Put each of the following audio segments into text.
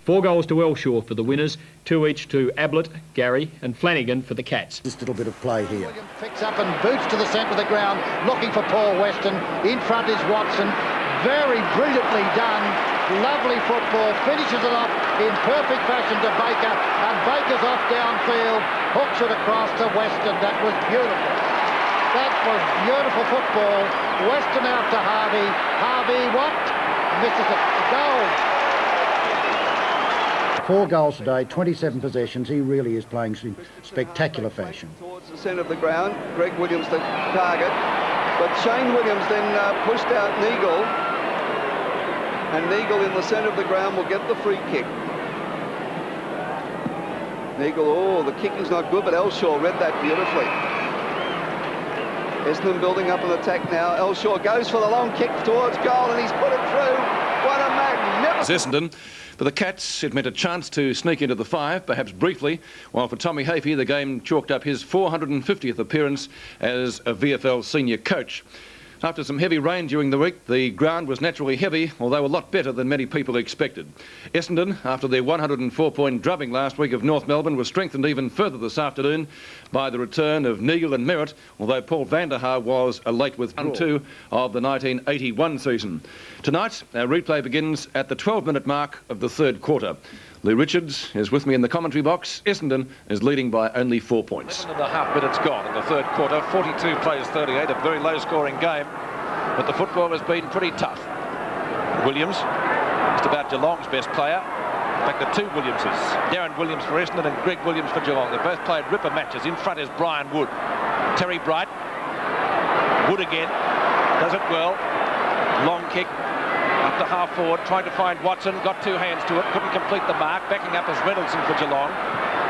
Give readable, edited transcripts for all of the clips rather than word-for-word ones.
4 goals to Elshaw for the winners, 2 each to Ablett, Gary and Flanagan for the Cats. This little bit of play here. Williams picks up and boots to the centre of the ground, looking for Paul Weston. In front is Watson. Very brilliantly done. Lovely football. Finishes it off in perfect fashion to Baker. And Baker's off downfield. Hooks it across to Weston. That was beautiful. That was beautiful football. Weston out to Harvey. Harvey what? Misses it. Goal. 4 goals today, 27 possessions. He really is playing in spectacular fashion. Towards the centre of the ground, Greg Williams the target, but Shane Williams then pushed out Neagle, and Neagle in the centre of the ground will get the free kick. Neagle, oh, the kicking's not good, but Elshaw read that beautifully. Essendon building up an attack now. Elshaw goes for the long kick towards goal, and he's put it through. What a magnificent... Essendon. For the Cats, it meant a chance to sneak into the 5, perhaps briefly, while for Tommy Hafey, the game chalked up his 450th appearance as a VFL senior coach. After some heavy rain during the week, the ground was naturally heavy, although a lot better than many people expected. Essendon, after their 104-point drubbing last week of North Melbourne, was strengthened even further this afternoon by the return of Neagle and Merritt, although Paul van der Haar was a late withdrawal of the 1981 season. Tonight, our replay begins at the 12-minute mark of the third quarter. Lou Richards is with me in the commentary box. Essendon is leading by only 4 points. 11.5 minutes gone in the third quarter. 42 plays 38, a very low-scoring game. But the football has been pretty tough. Williams, just about Geelong's best player. In fact, the two Williamses. Darren Williams for Essendon and Greg Williams for Geelong. They both played ripper matches. In front is Brian Wood. Terry Bright. Wood again. Does it well. Long kick. Up to half forward, trying to find Watson, got 2 hands to it, couldn't complete the mark. Backing up is Reynoldsson for Geelong.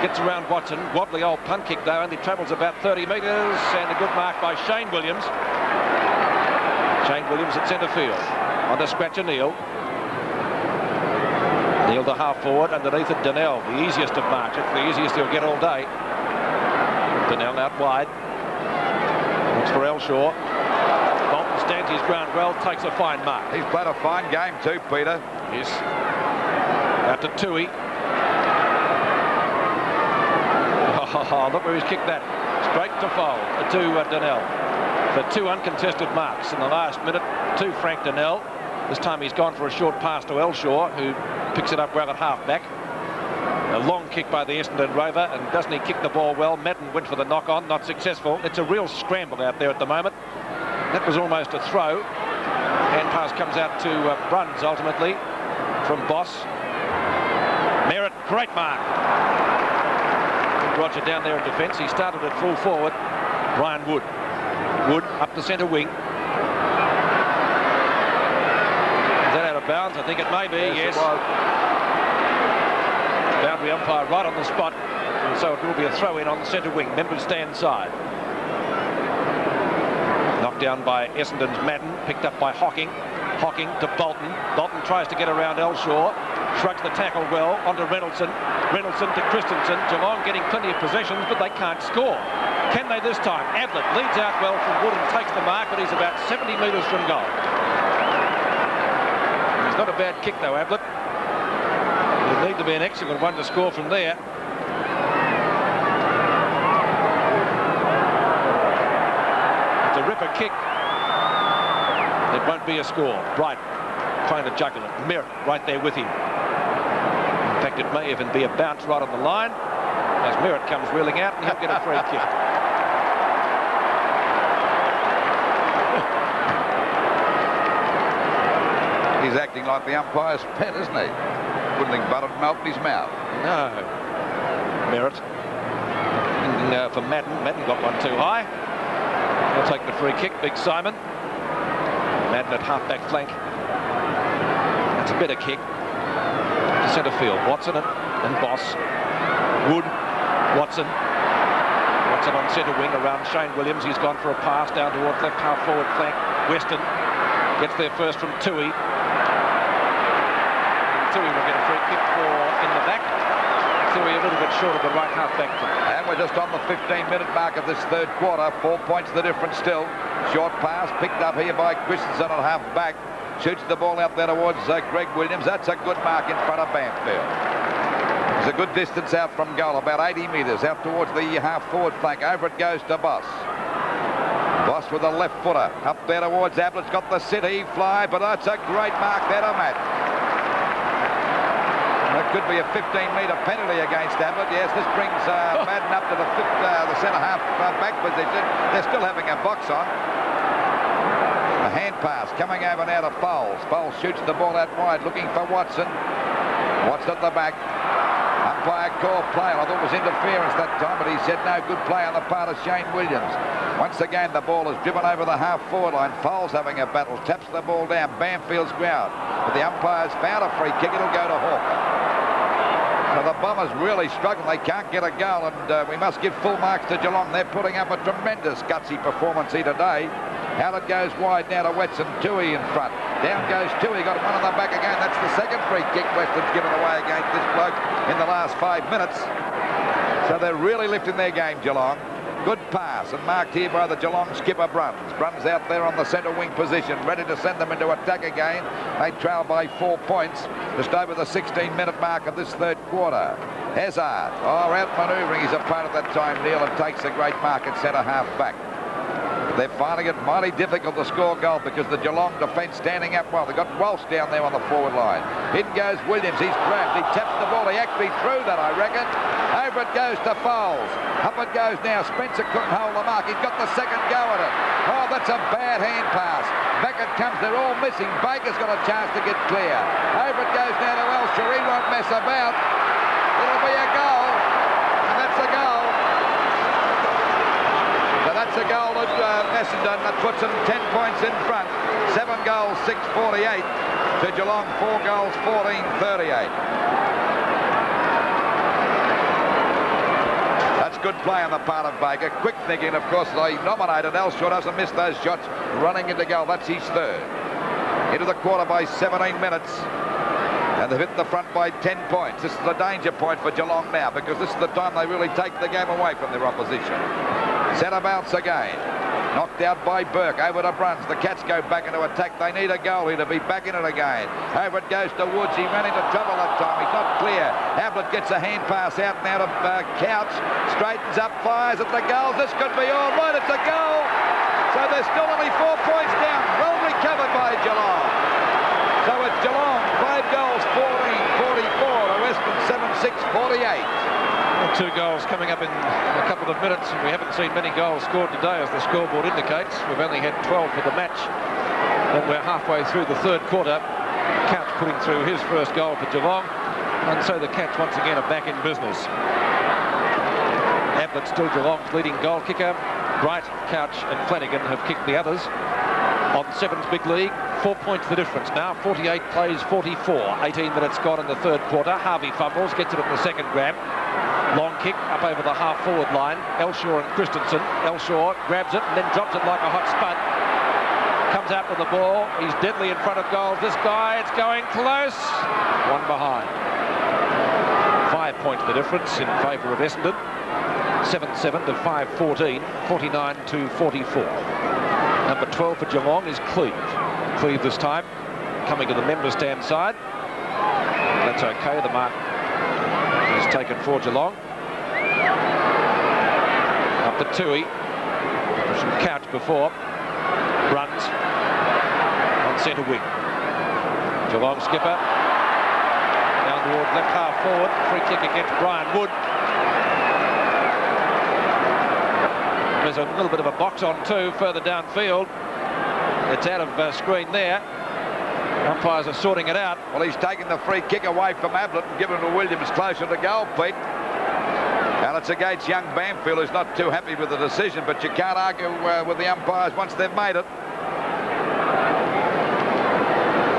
Gets around Watson, wobbly old punt kick though, only travels about 30 metres, and a good mark by Shane Williams. Shane Williams at centre field. On to Scratcher Neal. Neal to half forward, underneath it Donnell, the easiest of marks. It's the easiest he'll get all day. Donnell out wide. Looks for Elshaw. Stands his ground well, takes a fine mark. He's played a fine game too, Peter. Yes. Out to Tui. Oh, look where he's kicked that. Straight to foul to Donnell. For 2 uncontested marks in the last minute to Frank Donnell. This time he's gone for a short pass to Elshaw, who picks it up well at half-back. A long kick by the Essendon Rover, and doesn't he kick the ball well? Madden went for the knock-on, not successful. It's a real scramble out there at the moment. That was almost a throw. Hand pass comes out to Bruns ultimately from Boss. Merritt, great mark. Roger down there in defence. He started at full forward. Brian Wood. Wood up the centre wing. Is that out of bounds? I think it may be, yes. Boundary umpire right on the spot. And so it will be a throw-in on the centre wing. Members stand side. Knocked down by Essendon's Madden, picked up by Hocking. Hocking to Bolton. Bolton tries to get around Elshaw. Shrugs the tackle well onto Reynoldsson. Reynoldsson to Christensen. Geelong getting plenty of possessions, but they can't score. Can they this time? Ablett leads out well from Wood and takes the mark, but he's about 70 metres from goal. It's not a bad kick though, Ablett. It'll need to be an excellent one to score from there. A ripper kick. It won't be a score. Bright trying to juggle it. Merritt right there with him. In fact, it may even be a bounce right on the line as Merritt comes wheeling out, and he'll get a free kick. He's acting like the umpire's pet, isn't he? Putting butter melt in his mouth. No. Merritt. For Madden. Madden got one too high. He'll take the free kick, Big Simon. Madden at half-back flank. That's a better kick. To centre field. Watson and Boss. Wood. Watson. Watson on centre wing around Shane Williams. He's gone for a pass down towards left half-forward flank. Weston gets there first from Tui. Tui will get a free kick for in the back. Tui a little bit short of the right half-back flank. And we're just on the 15-minute mark of this third quarter. 4 points the difference still. Short pass picked up here by Christensen at half-back. Shoots the ball out there towards Greg Williams. That's a good mark in front of Banfield. It's a good distance out from goal, about 80 metres out towards the half-forward flank. Over it goes to Boss. Boss with a left footer. Up there towards Ablett's got the city fly, but that's a great mark there to Matt. That could be a 15-metre penalty against Ablett. Yes, this brings Madden up to the centre-half back position. They're still having a box on. A hand pass coming over now to Foles. Foles shoots the ball out wide, looking for Watson. Watson at the back. Umpire called play. I thought it was interference that time, but he said no, good play on the part of Shane Williams. Once again, the ball is driven over the half-forward line. Foles having a battle, taps the ball down, Banfield's ground. But the umpire's found a free kick, it'll go to Hawke. So the Bombers really struggling. They can't get a goal, and we must give full marks to Geelong. They're putting up a tremendous gutsy performance here today. Howard goes wide now to Wetson. Toohey in front. Down goes Toohey. Got one on the back again. That's the second free kick Weston's given away against this bloke in the last 5 minutes. So they're really lifting their game, Geelong. Good pass, and marked here by the Geelong skipper, Bruns. Bruns out there on the centre wing position, ready to send them into attack again. They trail by 4 points, just over the 16-minute mark of this third quarter. Hazard, out-manoeuvring his opponent that time, Neil, and takes a great mark at centre-half back. They're finding it mighty difficult to score goal because the Geelong defence standing up well. They've got Walsh down there on the forward line. In goes Williams. He's grabbed. He taps the ball. He actually threw that, I reckon. Over it goes to Foles. Up it goes now. Spencer couldn't hold the mark. He's got the second go at it. Oh, that's a bad hand pass. Back it comes. They're all missing. Baker's got a chance to get clear. Over it goes now to Elsher. He won't mess about. It'll be a goal. And that's a goal. So that's a goal at Essendon. That puts them 10 points in front. 7 goals, 6-48. To Geelong, 4 goals, 14-38. That's good play on the part of Baker. Quick thinking, of course, they nominated. Elshaw doesn't miss those shots. Running into goal. That's his third. Into the quarter by 17 minutes. And they've hit the front by 10 points. This is a danger point for Geelong now because this is the time they really take the game away from their opposition. Centre bounce again. Knocked out by Burke. Over to Bruns. The Cats go back into attack. They need a goal here to be back in it again. Over it goes to Woods. He ran into trouble that time. He's not clear. Ablett gets a hand pass out now to Couch. Straightens up, fires at the goals. This could be all right. It's a goal. So they're still only 4 points down. Well recovered by Geelong. So it's Geelong 5 goals, 14-44 to Western 7-6-48. 2 goals coming up in a couple of minutes. We haven't seen many goals scored today, as the scoreboard indicates. We've only had 12 for the match, and we're halfway through the third quarter. Couch putting through his first goal for Geelong, and so the Cats once again are back in business. Ablett still Geelong's leading goal kicker. Bright, Couch and Flanagan have kicked the others. On Sevens big league, 4 points the difference now. 48 plays 44. 18 minutes gone in the third quarter. Harvey fumbles, gets it at the second grab. Long kick up over the half-forward line. Elshaw and Christensen. Elshaw grabs it and then drops it like a hot spud. Comes out with the ball. He's deadly in front of goal. This guy, it's going close. One behind. 5 points the difference in favour of Essendon. 7-7 to 5-14. 49-44. Number 12 for Geelong is Cleve. Cleve this time coming to the member stand side. That's okay. The mark is taken for Geelong. Up to Toohey. Some Couch before. Runs on centre wing. Geelong skipper down toward left half forward. Free kick against Brian Wood. There's a little bit of a box on too further downfield. It's out of screen there. Umpires are sorting it out. Well, he's taken the free kick away from Ablett and given it to Williams closer to goal, Pete. And it's against young Banfield, who's not too happy with the decision, but you can't argue with the umpires once they've made it.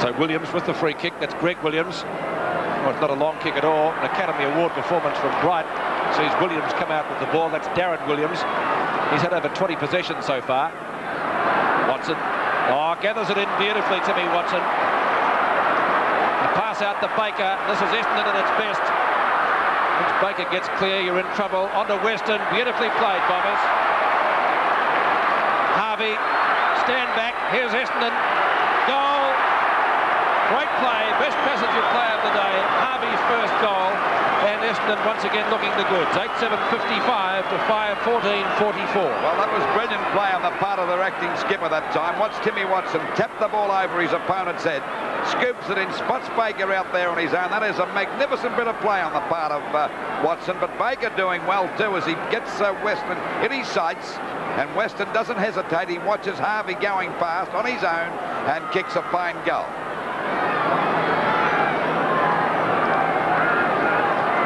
So Williams with the free kick. That's Greg Williams. Well, it's not a long kick at all. An Academy Award performance from Bright. Sees Williams come out with the ball. That's Darren Williams. He's had over 20 possessions so far. Watson. Oh, gathers it in beautifully, Timmy Watson. The pass out to Baker. This is Essendon at its best. Once Baker gets clear, you're in trouble. On to Weston. Beautifully played, Bombers. Harvey. Stand back. Here's Essendon. Goal. Great play, best passenger play of the day. Harvey's first goal, and Essendon once again looking the goods. 8-7-55 to 5-14-44. Well, that was brilliant play on the part of their acting skipper that time. Watch Timmy Watson tap the ball over his opponent's head, scoops it in, spots Baker out there on his own. That is a magnificent bit of play on the part of Watson, but Baker doing well too as he gets Weston in his sights, and Weston doesn't hesitate. He watches Harvey going past on his own and kicks a fine goal.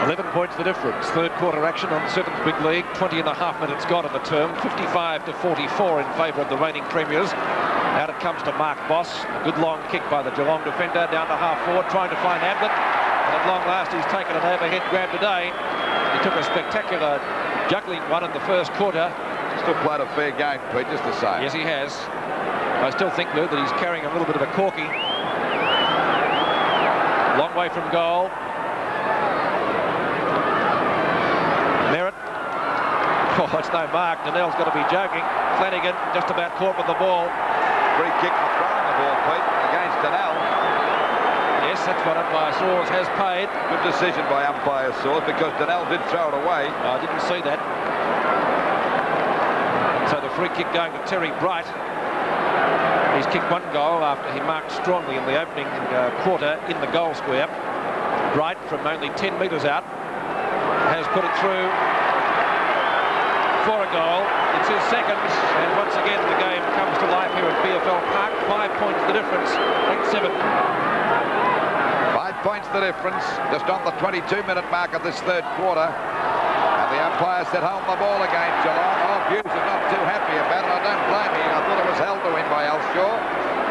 11 points the difference. Third quarter action on 7th Big League. 20 and a half minutes gone in the term. 55-44 in favour of the reigning premiers. Out it comes to Mark Boss. A good long kick by the Geelong defender down to half forward, trying to find Ablett. And at long last, he's taken an overhead grab today. He took a spectacular juggling one in the first quarter. Still played a fair game, Pete, just the same. Yes, he has. I still think, Lou, that he's carrying a little bit of a corky. Long way from goal. Merritt. Oh, it's no mark. Donnell's got to be joking. Flanagan just about caught with the ball. Free kick for throwing the ball, Pete, against Donnell. Yes, that's what umpire Saws has paid. Good decision by umpire Saws because Donnell did throw it away. I didn't see that. And so the free kick going to Terry Bright. He's kicked one goal after he marked strongly in the opening quarter in the goal square. Bright from only 10 metres out has put it through for a goal. It's his second, and once again the game comes to life here at VFL Park. 5 points the difference. 8-7. 5 points the difference, just on the 22-minute mark of this third quarter. And the umpire said hold the ball against Geelong. Oh, Hughes is not too happy about it. I don't blame him. I thought it was held to him by Elshaw.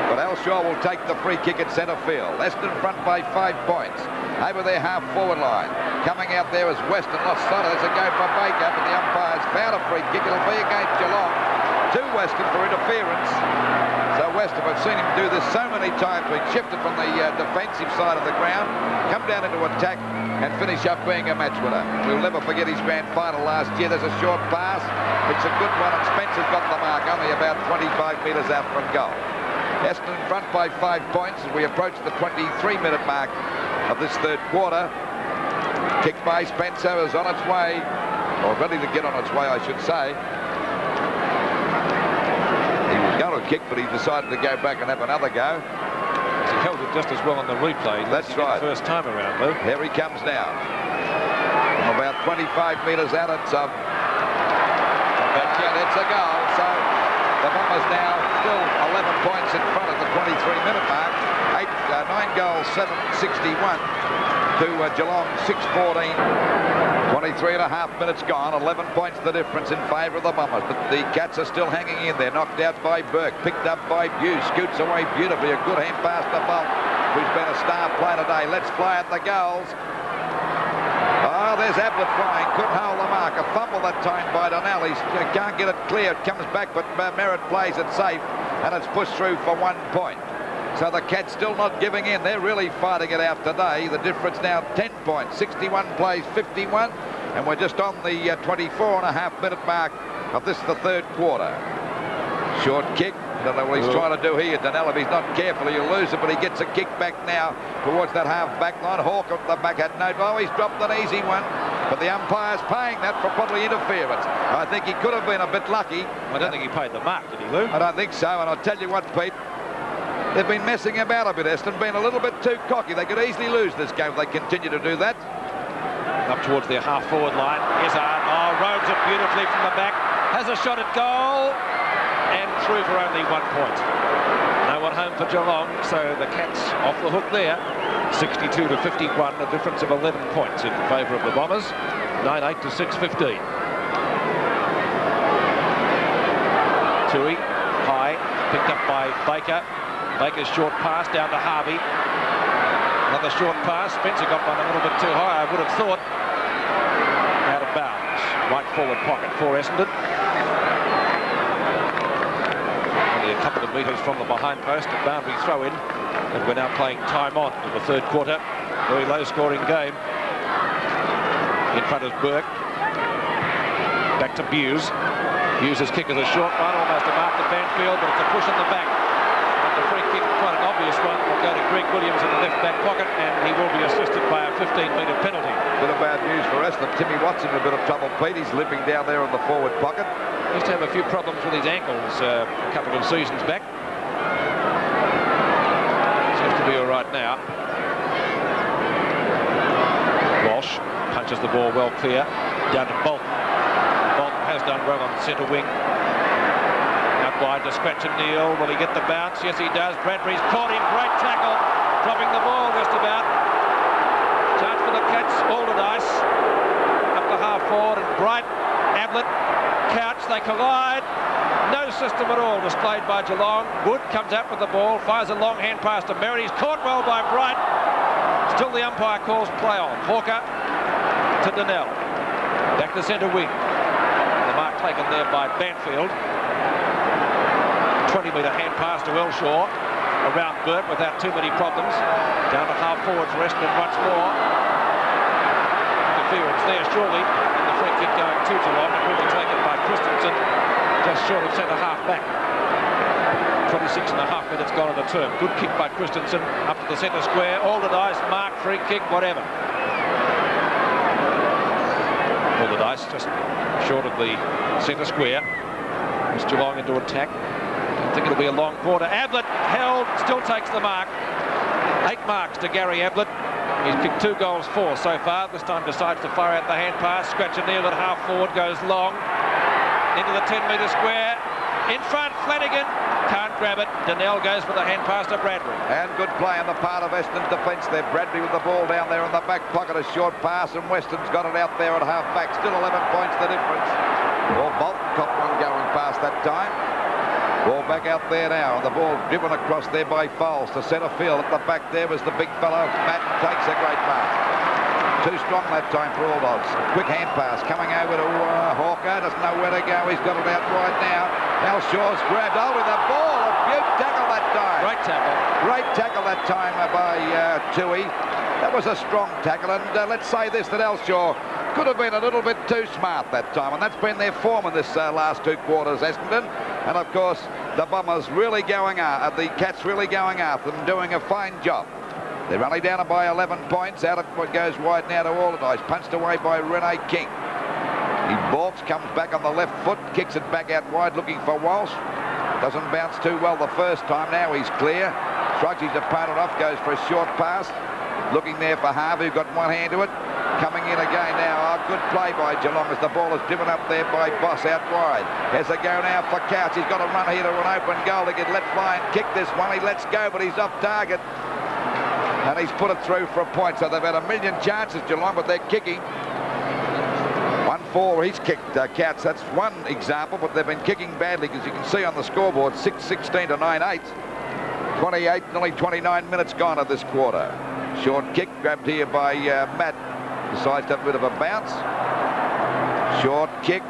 But Elshaw will take the free kick at centre field. Essendon front by 5 points. Over their half-forward line. Coming out there is Weston. Lost sight of it. It's a go for Baker, but the umpire's found a free kick. It'll be against Geelong. To Weston for interference. So Weston, I've seen him do this so many times. He shifted from the defensive side of the ground, come down into attack, and finish up being a match winner. We'll never forget his grand final last year. There's a short pass. It's a good one, and Spencer's got the mark, only about 25 metres out from goal. Essendon in front by 5 points as we approach the 23-minute mark of this third quarter. Kick by Spencer is on its way, or ready to get on its way, I should say. He was going to kick, but he decided to go back and have another go. He held it just as well on the replay. That's right. The first time around, Lou. Here he comes now. From about 25 metres out, it's a goal. So the Bombers now still 11 points in front of the 23-minute mark. 9 goals, 7-61 to Geelong, 6-14. 23 and a half minutes gone, 11 points the difference in favour of the Bombers. But the Cats are still hanging in there, knocked out by Burke, picked up by Buse, scoots away beautifully, a good hand pass to Bolt, who's been a star player today. Let's fly at the goals. Oh, there's Ablett flying, couldn't hold the mark. A fumble that time by Donnell. He can't get it clear, it comes back, but Merritt plays it safe, and it's pushed through for 1 point. So the Cats still not giving in. They're really fighting it out today. The difference now 10 points. 61 plays 51. And we're just on the 24 and a half minute mark of this, the third quarter. Short kick. Don't know what he's trying to do here. Donnell, if he's not careful, he'll lose it. But he gets a kick back now towards that half back line. Hawke at the back had no... Oh, he's dropped an easy one. But the umpire's paying that for probably interference. I think he could have been a bit lucky. I don't think he paid the mark, did he, Lou? I don't think so. And I'll tell you what, Pete. They've been messing about a bit, Essendon, been a little bit too cocky. They could easily lose this game if they continue to do that. Up towards their half-forward line. Izzard, roads it beautifully from the back. Has a shot at goal. And through for only 1 point. No one home for Geelong, so the Cats off the hook there. 62-51, a difference of 11 points in favour of the Bombers. 9-8 to 6-15. Tui, high, picked up by Baker. Baker's short pass down to Harvey. Another short pass. Spencer got one a little bit too high, I would have thought. Out of bounds. Right forward pocket for Essendon. Only a couple of metres from the behind post. A boundary throw in. And we're now playing time on in the third quarter. Very low scoring game. In front is Burke. Back to Buse. Buse's kick is a short one. Almost a mark to Banfield, but it's a push in the back. the free kick, quite an obvious one, will go to Greg Williams in the left back pocket, and he will be assisted by a 15-metre penalty. Bit of bad news for Essendon. Timmy Watson in a bit of trouble, Pete. He's limping down there in the forward pocket. He used to have a few problems with his ankles a couple of seasons back. Seems to be all right now. Walsh punches the ball well clear. Down to Bolton. Bolton has done well on centre wing. Out wide to Scratch and Neal. Will he get the bounce? Yes, he does. Bradbury's caught him. Great tackle. Dropping the ball just about. Chance for the Cats. Alderdice. Up to half forward. And Bright, Ablett, Couch. They collide. No system at all displayed by Geelong. Wood comes out with the ball. Fires a long hand pass to Merritt. He's caught well by Bright. Still the umpire calls play on. Hawker to Donnell. Back to centre wing. The mark taken there by Banfield. 20-metre hand pass to Elshaw. Around Burt without too many problems. Down to half forward for Essendon once more. Interference there surely. And the free kick going to Geelong. It will be taken by Christensen. Just short of centre half back. 26 and a half minutes gone in the term. Good kick by Christensen. Up to the centre square. Alderdice, mark, free kick, whatever. Alderdice just short of the centre square. It's Geelong into attack. Don't think it'll be a long quarter. Ablett held, still takes the mark. 8 marks to Gary Ablett. He's kicked 2 goals for so far. This time decides to fire out the hand pass. Scratch and Neal at half forward, goes long. Into the 10-metre square. In front, Flanagan. Can't grab it. Donnell goes for the hand pass to Bradbury. And good play on the part of Essendon's defence there. Bradbury with the ball down there in the back pocket. A short pass, and Weston's got it out there at half back. Still 11 points the difference. Well, Bolton copped one going past that time. Ball back out there now. The ball driven across there by Fowles to centre field. At the back there was the big fellow. Madden takes a great mark. Too strong that time for all odds. Quick hand pass coming over to Hawker. Doesn't know where to go. He's got it out wide now. Shaw's grabbed hold of the ball. A beaut tackle that time. Great tackle. Great tackle that time by Toohey. That was a strong tackle. And let's say this, that Elshaw could have been a little bit too smart that time. And that's been their form in this last 2 quarters, Essendon. And of course, the Bombers really going after, the Cats really going after them, doing a fine job. They're only down by 11 points. Out of what goes wide now to Alderdice. Punched away by Rene King. He balks, comes back on the left foot, kicks it back out wide, looking for Walsh. Doesn't bounce too well the first time. Now he's clear. Shrugs his opponent off, goes for a short pass. Looking there for Harvey, got one hand to it. Coming in again now. Good play by Geelong as the ball is driven up there by Boss out wide. There's a go now for Couch. He's got to run here to an open goal. He could let fly and kick this one. He lets go, but he's off target. And he's put it through for a point. So they've had a million chances, Geelong, but they're kicking. 1-4, he's kicked Cats. That's one example, but they've been kicking badly, because you can see on the scoreboard, 6-16 to 9-8. 28, nearly 29 minutes gone of this quarter. Short kick grabbed here by Matt. Decides to have a bit of a bounce. Short kick,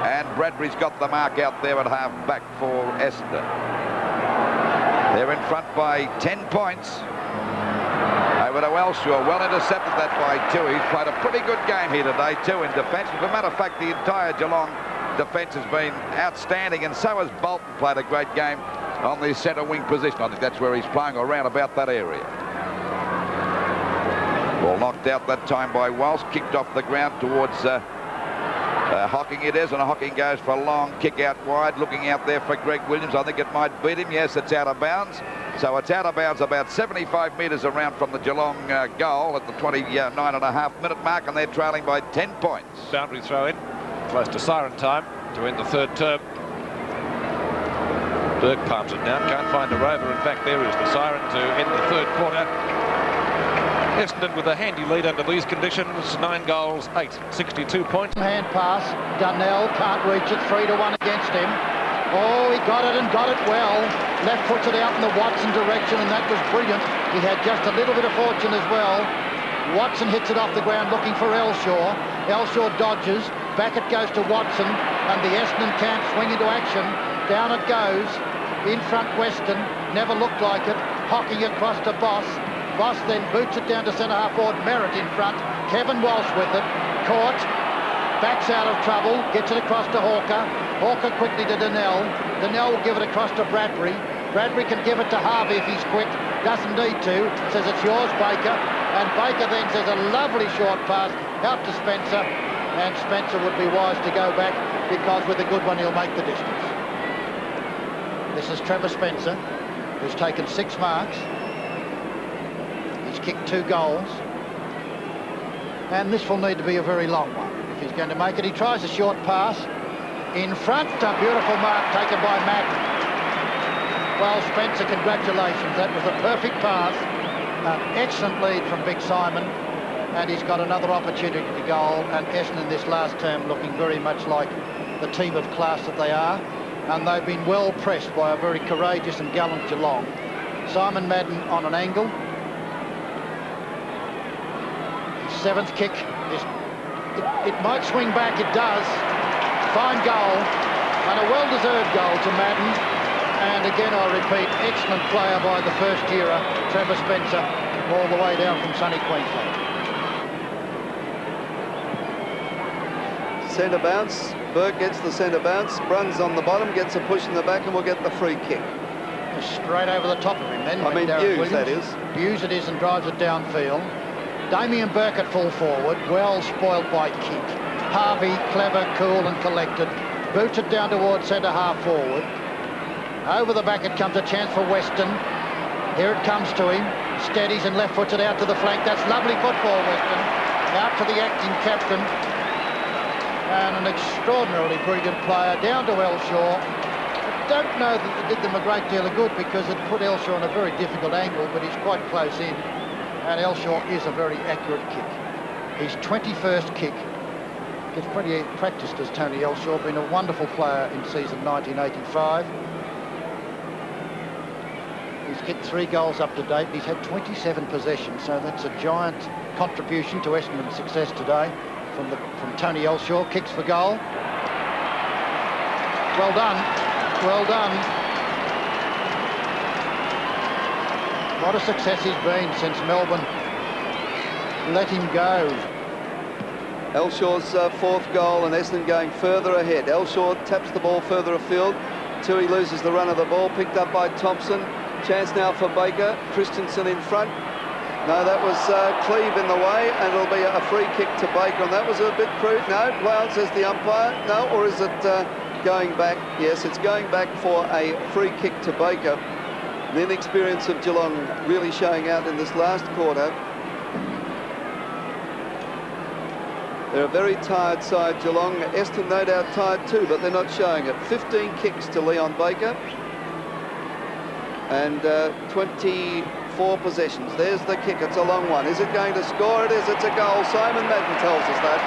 and Bradbury's got the mark out there at half back for Essendon. They're in front by 10 points. Over to Elshaw, well intercepted that by Toohey. He's played a pretty good game here today too in defence. As a matter of fact, the entire Geelong defence has been outstanding, and so has Bolton played a great game on the centre wing position. I think that's where he's playing, around about that area. Ball knocked out that time by Walsh, kicked off the ground towards Hocking it is, and Hocking goes for a long kick out wide, looking out there for Greg Williams. I think it might beat him. Yes, it's out of bounds. So it's out of bounds about 75 metres around from the Geelong goal at the 29.5-minute mark, and they're trailing by 10 points. Boundary throw in, close to siren time to end the 3rd term. Burke palms it down, can't find a rover. In fact, there is the siren to end the 3rd quarter. Essendon with a handy lead under these conditions. 9 goals, 8, 62 points. Hand pass, Donnell can't reach it, 3-1 against him. Oh, he got it and got it well. Left puts it out in the Watson direction, and that was brilliant. He had just a little bit of fortune as well. Watson hits it off the ground looking for Elshaw. Elshaw dodges, back it goes to Watson, and the Essendon camp swing into action. Down it goes, in front Weston, never looked like it. Hocking across to Boss. Boss then boots it down to centre-half forward, Merritt in front. Kevin Walsh with it, caught, backs out of trouble, gets it across to Hawker. Hawker quickly to Donnell. Donnell will give it across to Bradbury. Bradbury can give it to Harvey if he's quick. Doesn't need to. Says it's yours, Baker. And Baker then says a lovely short pass out to Spencer. And Spencer would be wise to go back because with a good one he'll make the distance. This is Trevor Spencer, who's taken 6 marks. He's kicked 2 goals. And this will need to be a very long one if he's going to make it. He tries a short pass. In front, a beautiful mark taken by Madden. Well, Spencer, congratulations. That was a perfect pass. An excellent lead from Big Simon. And he's got another opportunity to goal. And Essendon this last term looking very much like the team of class that they are. And they've been well pressed by a very courageous and gallant Geelong. Simon Madden on an angle. His 7th kick. It might swing back, it does. Fine goal, and a well-deserved goal to Madden. And again, I repeat, excellent player by the first-yearer, Trevor Spencer, all the way down from sunny Queensland. Centre bounce. Burke gets the centre bounce. Bruns on the bottom, gets a push in the back, and will get the free kick. Just straight over the top of him then. I mean, Hughes, that is. Hughes it is, and drives it downfield. Damien Burke at full forward, well spoiled by kick. Harvey, clever, cool and collected. Boots it down towards centre half forward. Over the back it comes, a chance for Weston. Here it comes to him. Steadies and left foots it out to the flank. That's lovely football, Weston. Out to the acting captain. And an extraordinarily brilliant player. Down to Elshaw. I don't know that it did them a great deal of good because it put Elshaw on a very difficult angle, but he's quite close in. And Elshaw is a very accurate kick. His 21st kick. Gets pretty practiced as Tony Elshaw, been a wonderful player in season 1985. He's kicked 3 goals up to date. He's had 27 possessions, so that's a giant contribution to Essendon's success today from Tony Elshaw. Kicks for goal. Well done, well done. What a success he's been since Melbourne let him go. Elshaw's 4th goal and Essendon going further ahead. Elshaw taps the ball further afield. Tui loses the run of the ball, picked up by Thompson. Chance now for Baker. Christensen in front. No, that was Cleve in the way, and it'll be a free kick to Baker. And that was a bit crude. No, well, says the umpire. No, or is it going back? Yes, it's going back for a free kick to Baker. The inexperience of Geelong really showing out in this last quarter. They're a very tired side, Geelong. Essendon no doubt tired too, but they're not showing it. 15 kicks to Leon Baker. And 24 possessions. There's the kick. It's a long one. Is it going to score? It is. It's a goal. Simon Madden tells us that.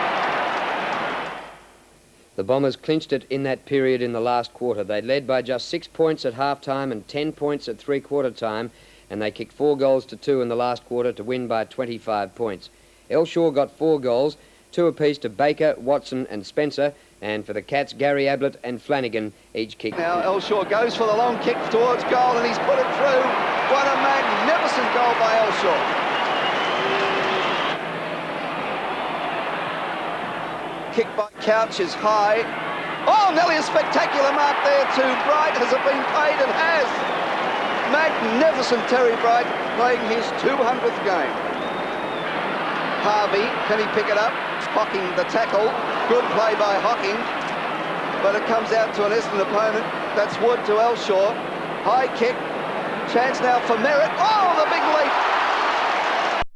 The Bombers clinched it in that period in the last quarter. They led by just 6 points at half-time and 10 points at three-quarter time, and they kicked 4 goals to 2 in the last quarter to win by 25 points. Elshaw got 4 goals, 2 apiece to Baker, Watson and Spencer, and for the Cats, Gary Ablett and Flanagan each kicked. Now Elshaw goes for the long kick towards goal, and he's put it through. What a magnificent goal by Elshaw. Kick by Couch is high. Oh, nearly a spectacular mark there to Bright. Has it been paid? It has. Magnificent Terry Bright playing his 200th game. Harvey, can he pick it up? Hocking the tackle. Good play by Hocking. But it comes out to an Essendon opponent. That's Wood to Elshaw. High kick. Chance now for Merritt. Oh, the big leap.